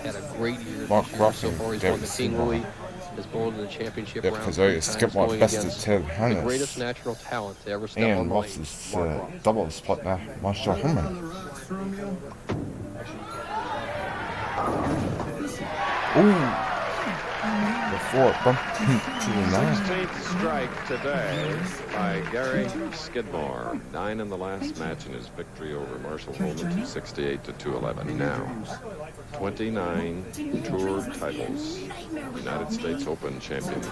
had a great year Mark this year. Roth So and far, he's Gary won the King Skidmore. Louis, has bowled in the championship Yep, round because 3 times, Skidmore going bested against Ted the greatest Hannes. natural talent to ever step on And the Roth's lane, his Mark Roth. double spot now, Marshall Holman. Ooh! Before it bumped to the 9. 16th strike today by Gary Skidmore. 9 in the last match in his victory over Marshall Holman, 268 to 211. Now, 29 tour titles. United States Open champion.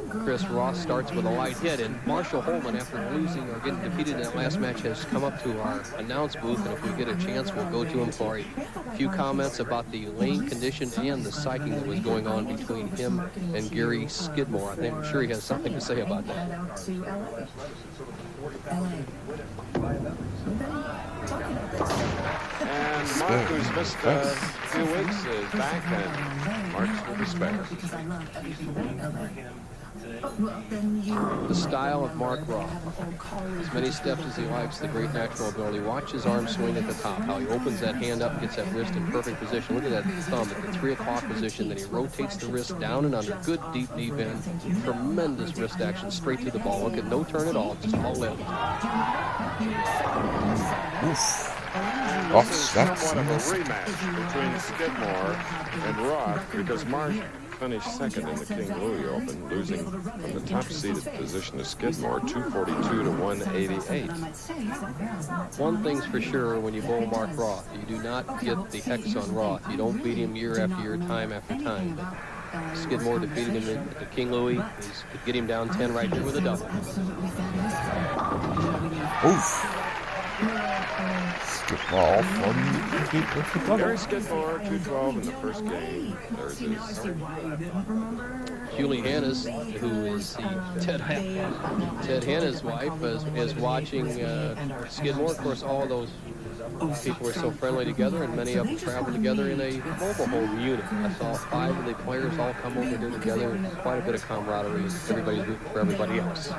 Chris Roth starts with a light hit, and Marshall Holman, after losing or getting defeated in that last match, has come up to our announce booth, and if we get a chance, we'll go to him for a few comments about the lane condition and the psyching that was going on between him and Gary Skidmore. I'm sure he has something to say about that. And Mark, who's missed a few weeks, is back, and Mark's with despair. The style of Mark Roth. As many steps as he likes, the great natural ability. Watch his arm swing at the top, how he opens that hand up, gets that wrist in perfect position. Look at that thumb at the 3 o'clock position. Then he rotates the wrist down and under. Good deep knee bend. Tremendous wrist action straight to the ball. Look at no turn at all, just all lift. This is somewhat of a rematch between Skidmore and Roth, because Mark finished second in the King Louis Open, losing from the top-seeded position to Skidmore, 242 to 188. One thing's for sure when you bowl Mark Roth, you do not get the hex on Roth. You don't beat him year after year, time after time. Skidmore defeated him at the King Louis. He could get him down 10 right there with a double. Oof. Skidmore Gary Skidmore, 212 in the first game. There's his Julie Hannes, who is the Ted Hannes' wife, is watching Skidmore. Of course, all those people were so friendly together, and many of them traveled together in a mobile home unit. I saw 5 of the players all come over here together. Quite a bit of camaraderie. Everybody's rooting for everybody else.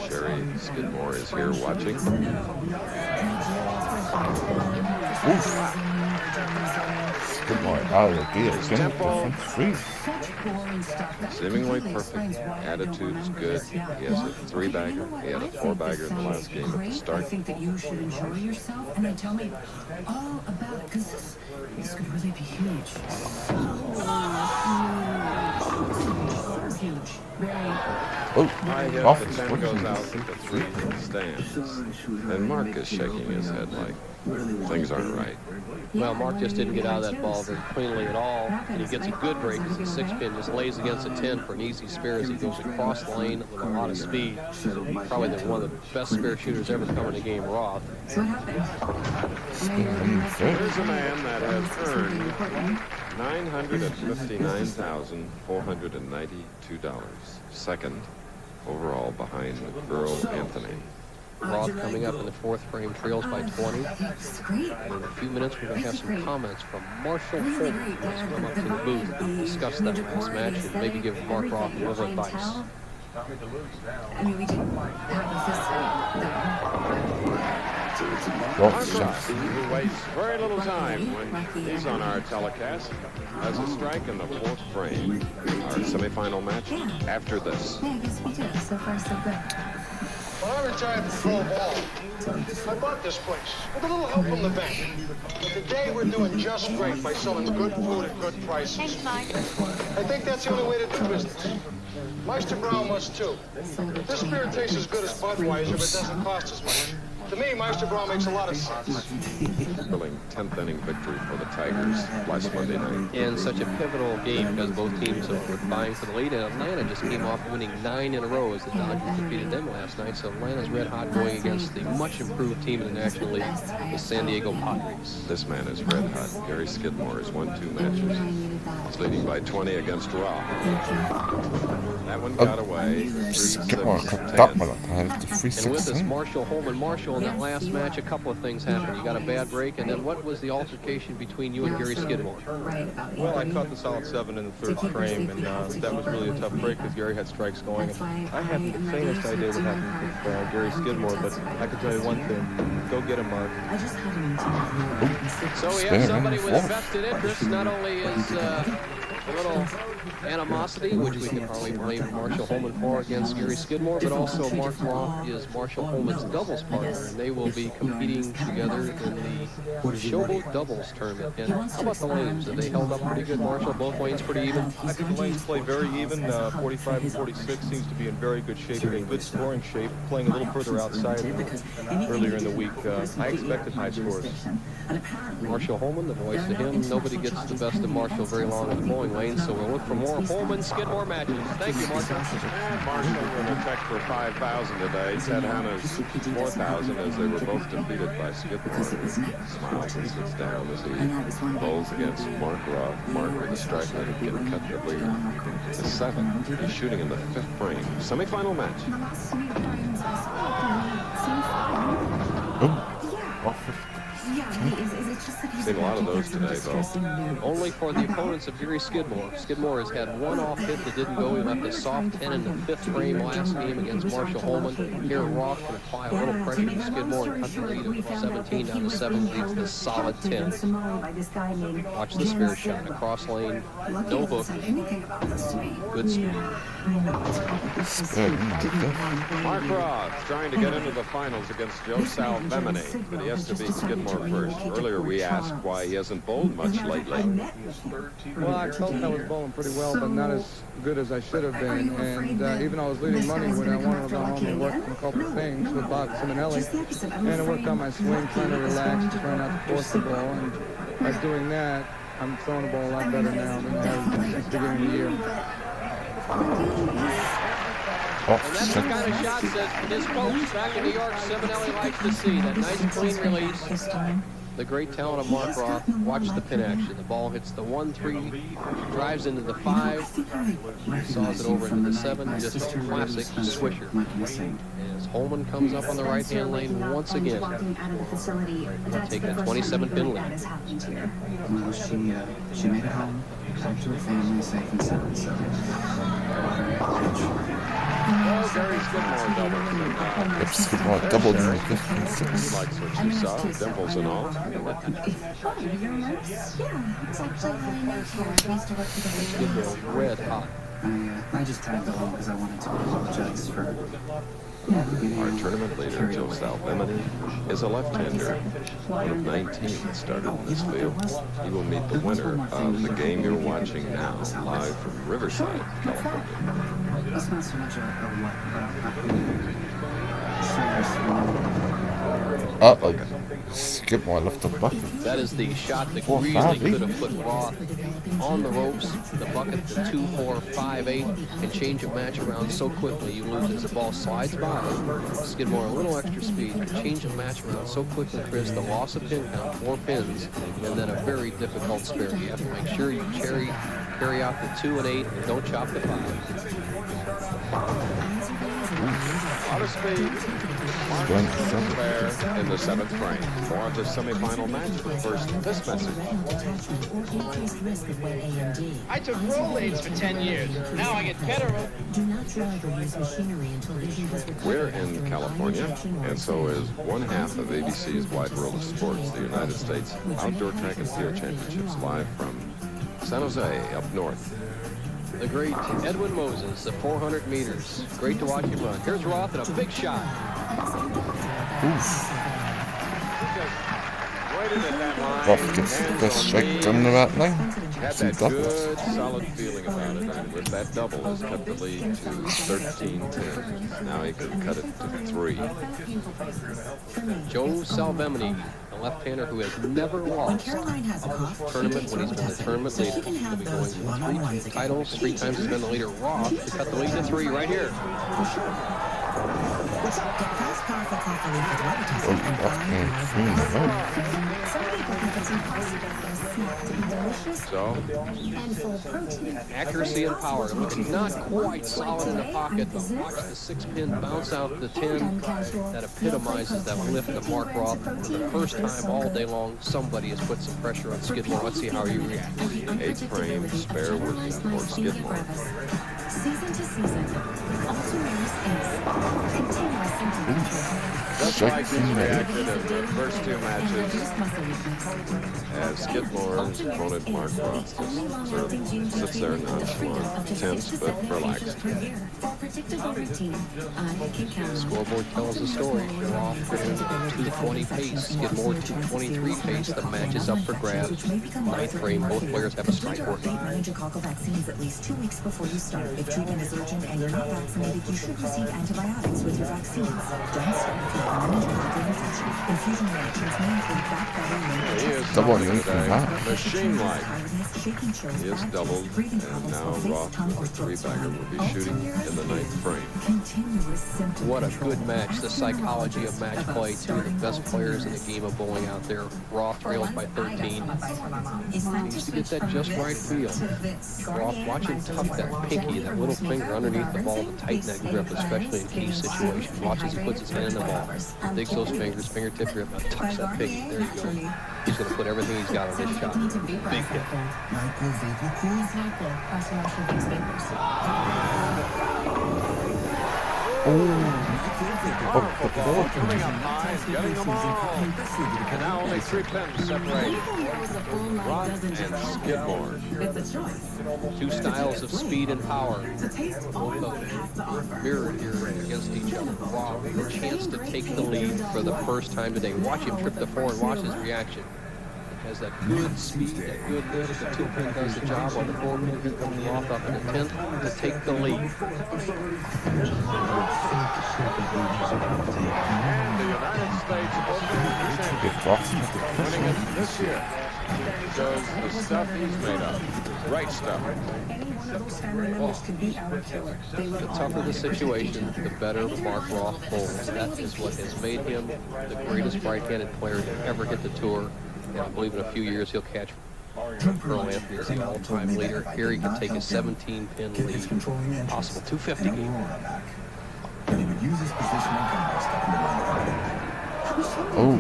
Sherry Skidmore is here watching. Skidmore out of the gate. His tempo, seemingly perfect. Attitude is good. He has a 3-bagger. He had a 4-bagger in the last game at the start. I think that you should enjoy yourself and then tell me all about it, because this could really be huge. Huge. Very. High hit, the 10 goes out, the 3 stands. And Mark is shaking his head like things aren't right. Well, Mark just didn't get out of that ball very cleanly at all, and he gets a good break as the 6-pin just lays against a 10 for an easy spare as he goes across the lane with a lot of speed. Probably one of the best spare shooters ever to come in the game, Roth. Here's a man that has earned $959,492, second overall behind Earl Anthony. Roth coming up in the 4th frame, trails by 20. And in a few minutes, we're going to have some comments from Marshall Holman, who has come up to the booth and discuss that last match and maybe give Mark Roth a little advice. I mean, we didn't have Mark Roth, who wastes very little time when he's on our telecast, has a strike in the 4th frame. Our semifinal match after this. Yeah, I guess we did. So far, so good. When I retired from pro ball, I bought this place with a little help from the bank. But today we're doing just great by selling good food at good prices. Thanks, Mike. I think that's the only way to do business. Meister Brown must too. This beer tastes as good as Budweiser, but doesn't cost as much. To me, Meister Brown makes a lot of sense. Thrilling 10th inning victory for the Tigers last Monday night. And such a pivotal game because both teams were vying for the lead, and Atlanta just came off winning 9 in a row as the Dodgers defeated them last night. So Atlanta's red hot going against the much improved team in the National League, the San Diego Padres. This man is red hot. Gary Skidmore has won 2 matches. He's leading by 20 against Roth. That one got away. Skidmore cut that one up. And with us, Marshall Holman. Marshall, in that last match, a couple of things happened. You got a bad break, and then what was the altercation between you and Gary Skidmore? Well, I caught the solid 7 in the third frame, and that was really a tough break because Gary had strikes going. And I hadn't the faintest idea what happened with Gary Skidmore, but I can tell you one thing. Go get him, Mark. So we have somebody with a vested interest. Not only is a little animosity, which we can probably blame Marshall Holman for against Gary Skidmore, but also Mark Roth is Marshall Holman's doubles partner, and they will be competing together in the Showboat doubles tournament. And how about the lanes? Have they held up pretty good, Marshall? Both lanes pretty even? I think the lanes play very even. 45 and 46 seems to be in very good shape, in good scoring shape, playing a little further outside earlier in the week. I expected high scores. Marshall Holman, the voice of him. Nobody gets the best of Marshall very long in the bowling lane, so we'll look for more Holman-Skidmore matches. Thank you, Marshall. And Marshall with a check for 5,000 today. Ted Hanna's 4,000 as they were both defeated by Skidmore. Smiles and sits down as he bowls against Mark Roth. Mark with a strike rate of getting cut the lead to 7. He's shooting in the 5th frame. Semifinal match. Seen a lot of those today, though. Only for the opponents of Gary Skidmore. Skidmore has had one off hit that didn't go. He left a soft 10 in the 5th frame last game against Marshall Holman. Here, Roth can apply a little pressure to Skidmore and cut the lead of 17 down to 7, leads the solid 10. Watch the spear shot across lane. No hook. Good speed. Mark Roth trying to get into the finals against Joe Salvemini, but he has to beat Skidmore first. Earlier we asked why he hasn't bowled much lately. Well, I felt I was bowling pretty well, but not as good as I should have been. And even though I was leading money when I wanted to go home and work on a couple of things with Bob Simonelli, and I worked on my swing, trying to relax, trying not to force the ball. And by doing that, I'm throwing the ball a lot better now than I have since the beginning of the year. And that's the kind of shots that his folks back in New York, Simonelli likes to see. That nice clean release. The great talent of Mark Roth. Watch the pin action. The ball hits the 1-3, drives into the 5, saws it over into the 7. Just a classic swisher. As Holman comes up on the right-hand lane once again, taking a 27-pin lead. Well, she made it home, back to her family, safe and sound. So, Well, Gary Skidmore doubled. Skidmore doubled in the He likes what she saw, dimples and all. Skidmore red hot. I just tagged along because I wanted to apologize for... Our tournament leader, Joe Salvemini, is a left-hander, one of 19 that started in this field. He will meet the winner of the game you're watching now, live from Riverside, California. It's not so much a Uh-oh. Skidmore left the bucket. That is the shot that really could have put Roth on the ropes. The bucket, the 2-4-5-8, and change of match around so quickly. You lose as the ball slides by. Skidmore a little extra speed, but change of match around so quickly, Chris. The loss of pin count, 4 pins, and then a very difficult spare. You have to make sure you carry out the 2 and 8 and don't chop the 5. A lot of speed. Mark fair in the 7th frame. More of the semifinal match, but first this message. I took rollerblades for 10 years. Now I get better. We're in California, and so is one half of ABC's Wide World of Sports, the United States Outdoor Track and Field Championships, live from San Jose up north. The great Edwin Moses, the 400 meters. Great to watch him run. Here's Roth and a big shot. Roth gets the first strike on the right line. Had that good, solid feeling about it, and with that double, has cut the lead to 13-10. Now he can cut it to 3. Joe Salvemini, a left-hander who has never lost a tournament when he's been the tournament leader. He'll be going for 3 titles. 3 times he's been the leader. Roth to cut the lead to 3 right here. fast, powerful cough relief with Roth. Oh, Roth and cream. Some people think it's impossible for a snack to be delicious So, and full of protein. Accuracy and power. Looking not quite solid in the pocket, but watch the 6-pin bounce out the 10. That epitomizes that lift of Mark Roth. For the first time all day long, somebody has put some pressure on Skidmore. Let's see how he reacts. 8-frame spare workout for Skidmore. Season to season, Ultimaris is continuous symptom. Just like he reacted in the first two matches, as Skidmore's opponent Mark Roth just sort of sits there nonchalant, tense but relaxed. Scoreboard tells the story. Roth at 220 pace, Skidmore 223 pace. The match is up for grabs. 9th frame, both players have a strike working. Meningococcal vaccines at least 2 weeks before you start. If treatment is urgent and you're not vaccinated, you should receive antibiotics with your vaccines. Don't start if you have a meningococcal infection. Infusion reactions may include back battle, He is Double doubled in today, that. machine-like. shaking, chills, He is back doubled, pain, breathing and now troubles, face, Roth, tongue, or the throat three-bagger, will be swelling. shooting in the 9th frame. Continuous symptom What a control. good match. The psychology of match play. Two of the best players in the game of bowling out there. Roth trails by 13. Needs to get that just right feel. Roth, watch him tuck that pinky, that little finger underneath the ball to tighten that grip, especially in key situations. Watch as he puts his hand in the ball. Digs those fingers, fingertip grip, and tucks that pinky. There you go. He's going to put everything he's got on this shot. Big hit. Coming up high and getting them all. And now only 3 pins separate Roth and Skidmore. Two styles of speed and power. Both of them mirrored here against each other. Wow, a chance to take the lead for the first time today. Watch him trip the 4 and watch his reaction. Has that good speed, that good lift. The 2-pin does the job on the 4-pin. Here comes Roth up in the 10th to take the lead. And the United States Open winning it this year shows the stuff he's made of. Right stuff. The tougher the situation, the better Mark Roth bowls. That is what has made him the greatest right-handed player to ever hit the tour. And I believe in a few years he'll catch Earl Anthony as the all-time leader. Here he can take a 17-pin lead. Possible 250 game. And he would use his position and guard step in the line. Oh,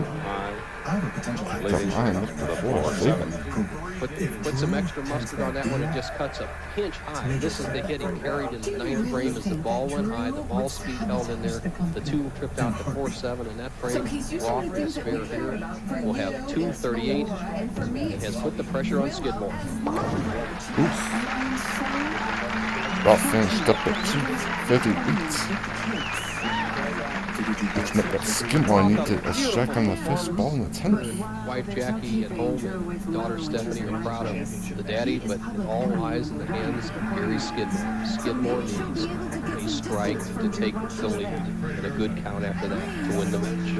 I have a potential Leading behind to the 4-7. Put some extra mustard on that one. It just cuts a pinch high. This is the hit he carried in the 9th frame as the ball went high. The ball speed held in there. The 2 tripped out to 4-7 in that frame. Roth to spare here will have 238 and has put the pressure on Skidmore. oof. Roth finished up at 238. Which meant that Skidmore needed a strike on the first ball in the 10th. Wife Jackie at home and daughter Stephanie are proud of the daddy, but all lies in the hands of Gary Skidmore. Skidmore needs a strike to take the lead and a good count after that to win the match.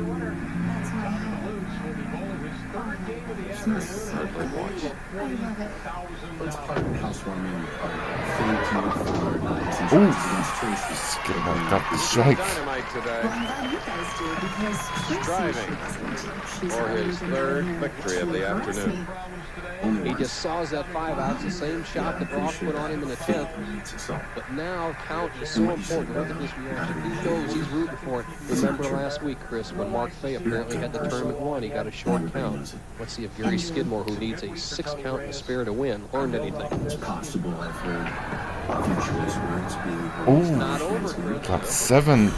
Ooh, Skidmore got the strike. Dynamite today. Striving for his 3rd victory of the afternoon. He just saws that 5 out. It's the same shot that Roth put on him in the 10th. But now count is so important. Look at this reaction. He knows he's rooting for it. Remember last week, Chris, when Mark Fay apparently had the tournament won, he got a short count. Let's see if Gary Skidmore, who needs a 6 count and spare to win, learned anything. It's possible I've heard your choice words being Ooh, Not over, Chris. got 7.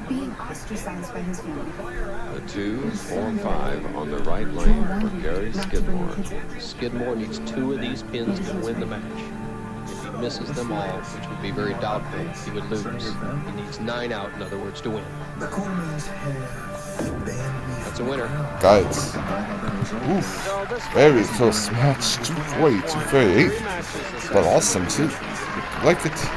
Being ostracized by his family. The 2, 4, 5 on the right lane for Gary Skidmore. Skidmore needs 2 of these pins to win the match. If he misses them all, which would be very doubtful, he would lose. He needs 9 out, in other words, to win. That's a winner. Guys, oof. Very close match. 240, 238. But awesome, too. Like it.